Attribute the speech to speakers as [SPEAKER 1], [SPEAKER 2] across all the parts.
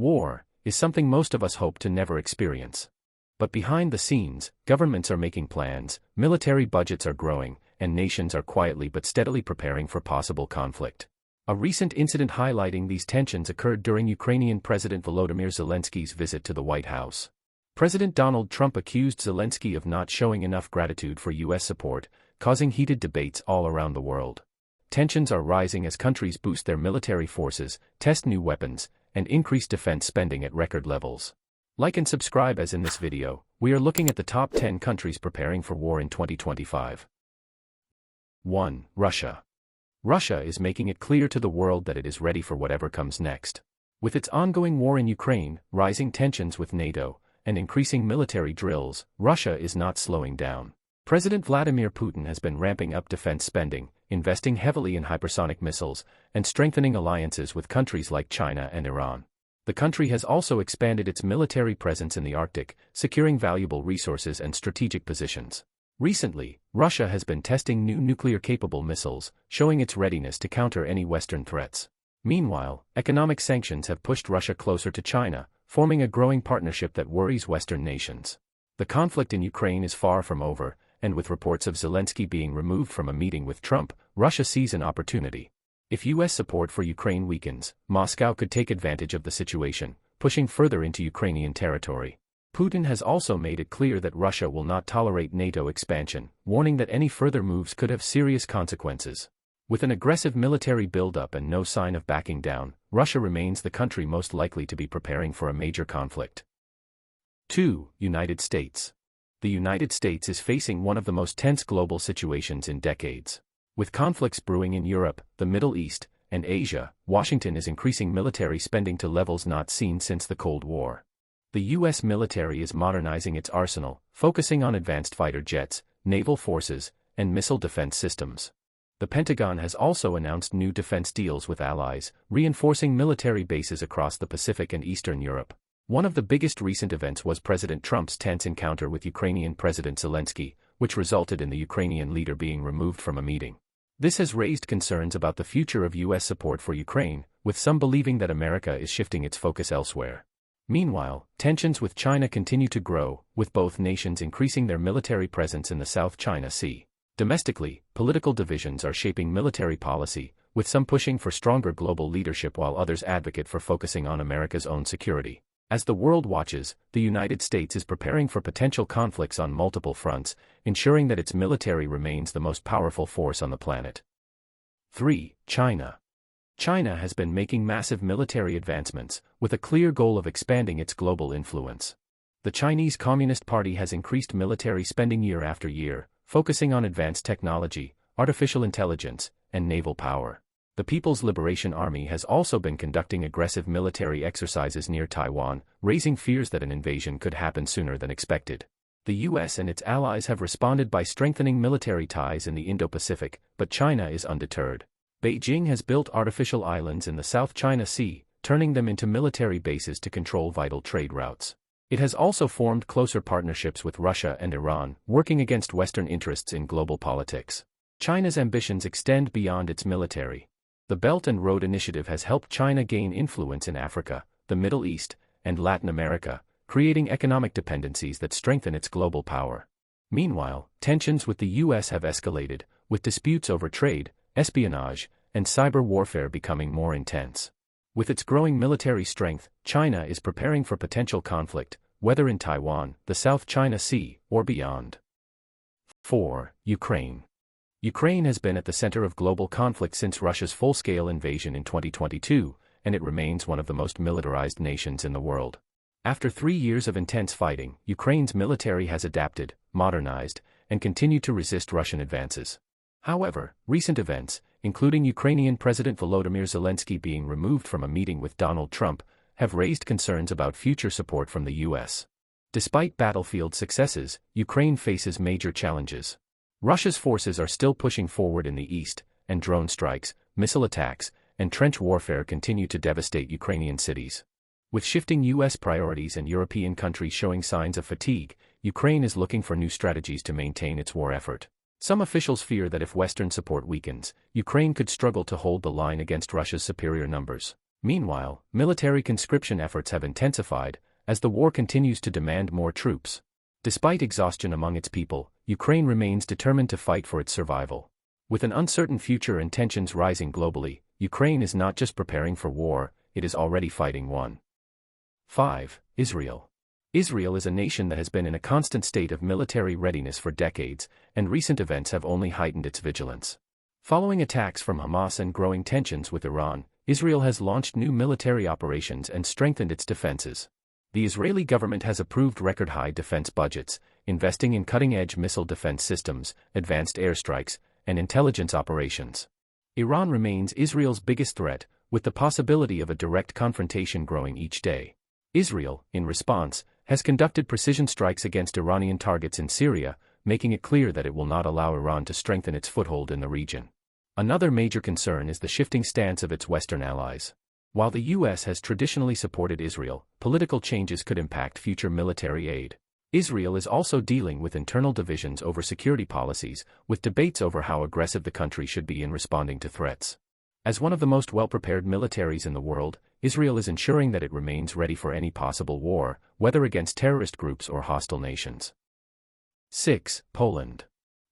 [SPEAKER 1] War is something most of us hope to never experience. But behind the scenes, governments are making plans, military budgets are growing, and nations are quietly but steadily preparing for possible conflict. A recent incident highlighting these tensions occurred during Ukrainian President Volodymyr Zelensky's visit to the White House. President Donald Trump accused Zelensky of not showing enough gratitude for U.S. support, causing heated debates all around the world. Tensions are rising as countries boost their military forces, test new weapons, and increase defense spending at record levels. Like and subscribe as in this video, we are looking at the top 10 countries preparing for war in 2025. 1. Russia. Russia is making it clear to the world that it is ready for whatever comes next. With its ongoing war in Ukraine, rising tensions with NATO, and increasing military drills, Russia is not slowing down. President Vladimir Putin has been ramping up defense spending, investing heavily in hypersonic missiles, and strengthening alliances with countries like China and Iran. The country has also expanded its military presence in the Arctic, securing valuable resources and strategic positions. Recently, Russia has been testing new nuclear-capable missiles, showing its readiness to counter any Western threats. Meanwhile, economic sanctions have pushed Russia closer to China, forming a growing partnership that worries Western nations. The conflict in Ukraine is far from over, and with reports of Zelensky being removed from a meeting with Trump, Russia sees an opportunity. If U.S. support for Ukraine weakens, Moscow could take advantage of the situation, pushing further into Ukrainian territory. Putin has also made it clear that Russia will not tolerate NATO expansion, warning that any further moves could have serious consequences. With an aggressive military buildup and no sign of backing down, Russia remains the country most likely to be preparing for a major conflict. 2. United States. The United States is facing one of the most tense global situations in decades. With conflicts brewing in Europe, the Middle East, and Asia, Washington is increasing military spending to levels not seen since the Cold War. The U.S. military is modernizing its arsenal, focusing on advanced fighter jets, naval forces, and missile defense systems. The Pentagon has also announced new defense deals with allies, reinforcing military bases across the Pacific and Eastern Europe. One of the biggest recent events was President Trump's tense encounter with Ukrainian President Zelensky, which resulted in the Ukrainian leader being removed from a meeting. This has raised concerns about the future of U.S. support for Ukraine, with some believing that America is shifting its focus elsewhere. Meanwhile, tensions with China continue to grow, with both nations increasing their military presence in the South China Sea. Domestically, political divisions are shaping military policy, with some pushing for stronger global leadership while others advocate for focusing on America's own security. As the world watches, the United States is preparing for potential conflicts on multiple fronts, ensuring that its military remains the most powerful force on the planet. 3. China. China has been making massive military advancements, with a clear goal of expanding its global influence. The Chinese Communist Party has increased military spending year after year, focusing on advanced technology, artificial intelligence, and naval power. The People's Liberation Army has also been conducting aggressive military exercises near Taiwan, raising fears that an invasion could happen sooner than expected. The U.S. and its allies have responded by strengthening military ties in the Indo-Pacific, but China is undeterred. Beijing has built artificial islands in the South China Sea, turning them into military bases to control vital trade routes. It has also formed closer partnerships with Russia and Iran, working against Western interests in global politics. China's ambitions extend beyond its military. The Belt and Road Initiative has helped China gain influence in Africa, the Middle East, and Latin America, creating economic dependencies that strengthen its global power. Meanwhile, tensions with the U.S. have escalated, with disputes over trade, espionage, and cyber warfare becoming more intense. With its growing military strength, China is preparing for potential conflict, whether in Taiwan, the South China Sea, or beyond. 4. Ukraine. Ukraine has been at the center of global conflict since Russia's full-scale invasion in 2022, and it remains one of the most militarized nations in the world. After 3 years of intense fighting, Ukraine's military has adapted, modernized, and continued to resist Russian advances. However, recent events, including Ukrainian President Volodymyr Zelensky being removed from a meeting with Donald Trump, have raised concerns about future support from the U.S. Despite battlefield successes, Ukraine faces major challenges. Russia's forces are still pushing forward in the east, and drone strikes, missile attacks, and trench warfare continue to devastate Ukrainian cities. With shifting U.S. priorities and European countries showing signs of fatigue, Ukraine is looking for new strategies to maintain its war effort. Some officials fear that if Western support weakens, Ukraine could struggle to hold the line against Russia's superior numbers. Meanwhile, military conscription efforts have intensified, as the war continues to demand more troops. Despite exhaustion among its people, Ukraine remains determined to fight for its survival. With an uncertain future and tensions rising globally, Ukraine is not just preparing for war, it is already fighting one. 5. Israel. Israel is a nation that has been in a constant state of military readiness for decades, and recent events have only heightened its vigilance. Following attacks from Hamas and growing tensions with Iran, Israel has launched new military operations and strengthened its defenses. The Israeli government has approved record-high defense budgets, investing in cutting-edge missile defense systems, advanced airstrikes, and intelligence operations. Iran remains Israel's biggest threat, with the possibility of a direct confrontation growing each day. Israel, in response, has conducted precision strikes against Iranian targets in Syria, making it clear that it will not allow Iran to strengthen its foothold in the region. Another major concern is the shifting stance of its Western allies. While the U.S. has traditionally supported Israel, political changes could impact future military aid. Israel is also dealing with internal divisions over security policies, with debates over how aggressive the country should be in responding to threats. As one of the most well-prepared militaries in the world, Israel is ensuring that it remains ready for any possible war, whether against terrorist groups or hostile nations. 6. Poland.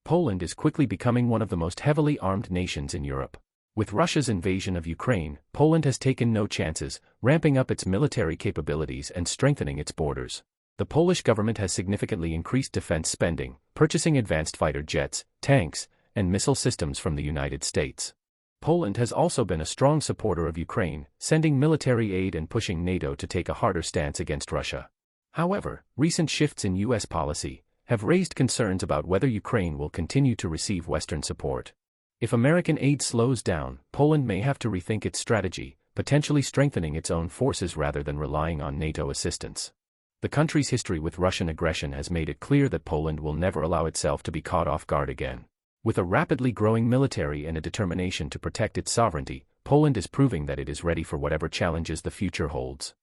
[SPEAKER 1] Poland is quickly becoming one of the most heavily armed nations in Europe. With Russia's invasion of Ukraine, Poland has taken no chances, ramping up its military capabilities and strengthening its borders. The Polish government has significantly increased defense spending, purchasing advanced fighter jets, tanks, and missile systems from the United States. Poland has also been a strong supporter of Ukraine, sending military aid and pushing NATO to take a harder stance against Russia. However, recent shifts in U.S. policy have raised concerns about whether Ukraine will continue to receive Western support. If American aid slows down, Poland may have to rethink its strategy, potentially strengthening its own forces rather than relying on NATO assistance. The country's history with Russian aggression has made it clear that Poland will never allow itself to be caught off guard again. With a rapidly growing military and a determination to protect its sovereignty, Poland is proving that it is ready for whatever challenges the future holds.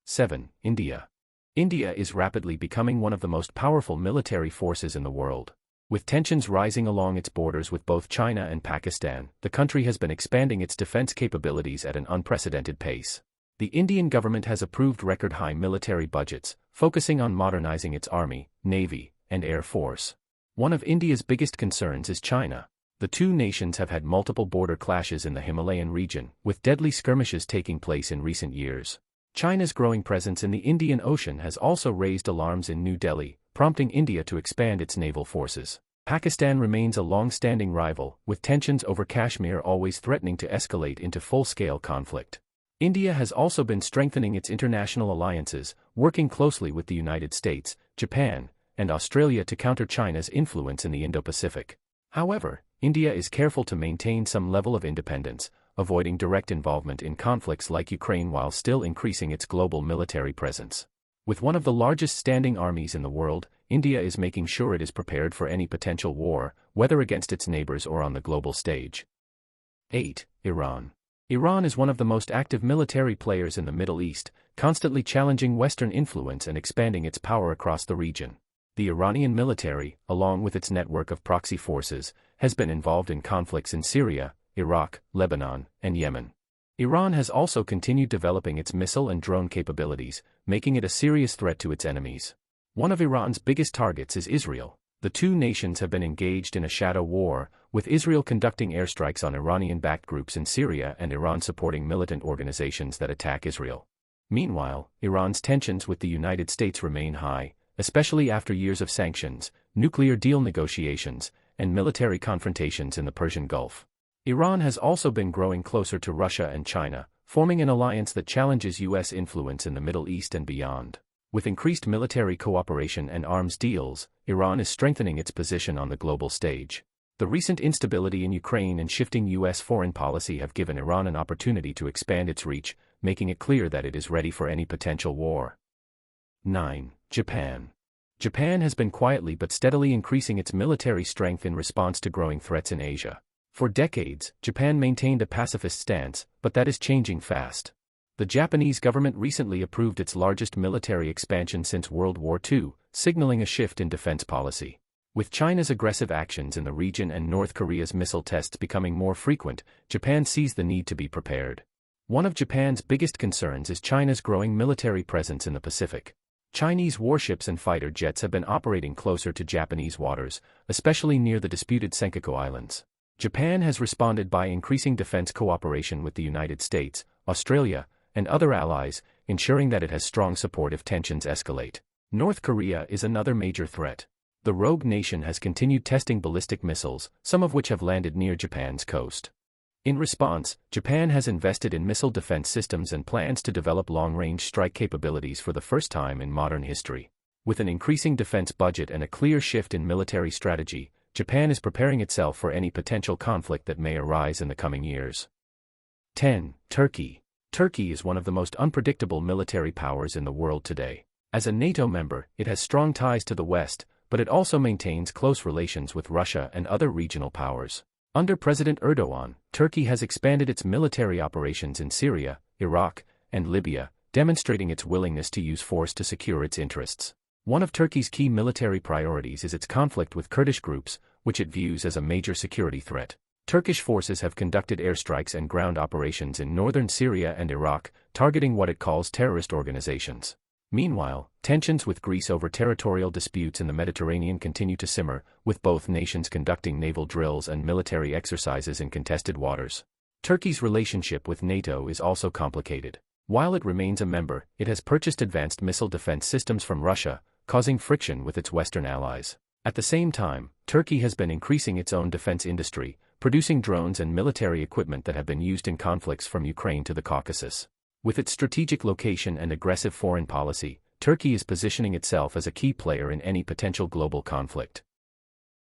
[SPEAKER 1] 7. India. India is rapidly becoming one of the most powerful military forces in the world. With tensions rising along its borders with both China and Pakistan, the country has been expanding its defense capabilities at an unprecedented pace. The Indian government has approved record-high military budgets, focusing on modernizing its army, navy, and air force. One of India's biggest concerns is China. The two nations have had multiple border clashes in the Himalayan region, with deadly skirmishes taking place in recent years. China's growing presence in the Indian Ocean has also raised alarms in New Delhi, prompting India to expand its naval forces. Pakistan remains a long-standing rival, with tensions over Kashmir always threatening to escalate into full-scale conflict. India has also been strengthening its international alliances, working closely with the United States, Japan, and Australia to counter China's influence in the Indo-Pacific. However, India is careful to maintain some level of independence, avoiding direct involvement in conflicts like Ukraine while still increasing its global military presence. With one of the largest standing armies in the world, India is making sure it is prepared for any potential war, whether against its neighbors or on the global stage. 8. Iran. Iran is one of the most active military players in the Middle East, constantly challenging Western influence and expanding its power across the region. The Iranian military, along with its network of proxy forces, has been involved in conflicts in Syria, Iraq, Lebanon, and Yemen. Iran has also continued developing its missile and drone capabilities, making it a serious threat to its enemies. One of Iran's biggest targets is Israel. The two nations have been engaged in a shadow war, with Israel conducting airstrikes on Iranian-backed groups in Syria and Iran supporting militant organizations that attack Israel. Meanwhile, Iran's tensions with the United States remain high, especially after years of sanctions, nuclear deal negotiations, and military confrontations in the Persian Gulf. Iran has also been growing closer to Russia and China, forming an alliance that challenges U.S. influence in the Middle East and beyond. With increased military cooperation and arms deals, Iran is strengthening its position on the global stage. The recent instability in Ukraine and shifting U.S. foreign policy have given Iran an opportunity to expand its reach, making it clear that it is ready for any potential war. 9. Japan. Japan has been quietly but steadily increasing its military strength in response to growing threats in Asia. For decades, Japan maintained a pacifist stance, but that is changing fast. The Japanese government recently approved its largest military expansion since World War II, signaling a shift in defense policy. With China's aggressive actions in the region and North Korea's missile tests becoming more frequent, Japan sees the need to be prepared. One of Japan's biggest concerns is China's growing military presence in the Pacific. Chinese warships and fighter jets have been operating closer to Japanese waters, especially near the disputed Senkaku Islands. Japan has responded by increasing defense cooperation with the United States, Australia, and other allies, ensuring that it has strong support if tensions escalate. North Korea is another major threat. The rogue nation has continued testing ballistic missiles, some of which have landed near Japan's coast. In response, Japan has invested in missile defense systems and plans to develop long-range strike capabilities for the first time in modern history. With an increasing defense budget and a clear shift in military strategy, Japan is preparing itself for any potential conflict that may arise in the coming years. 10. Turkey. Turkey is one of the most unpredictable military powers in the world today. As a NATO member, it has strong ties to the West, but it also maintains close relations with Russia and other regional powers. Under President Erdogan, Turkey has expanded its military operations in Syria, Iraq, and Libya, demonstrating its willingness to use force to secure its interests. One of Turkey's key military priorities is its conflict with Kurdish groups, which it views as a major security threat. Turkish forces have conducted airstrikes and ground operations in northern Syria and Iraq, targeting what it calls terrorist organizations. Meanwhile, tensions with Greece over territorial disputes in the Mediterranean continue to simmer, with both nations conducting naval drills and military exercises in contested waters. Turkey's relationship with NATO is also complicated. While it remains a member, it has purchased advanced missile defense systems from Russia, causing friction with its Western allies. At the same time, Turkey has been increasing its own defense industry, producing drones and military equipment that have been used in conflicts from Ukraine to the Caucasus. With its strategic location and aggressive foreign policy, Turkey is positioning itself as a key player in any potential global conflict.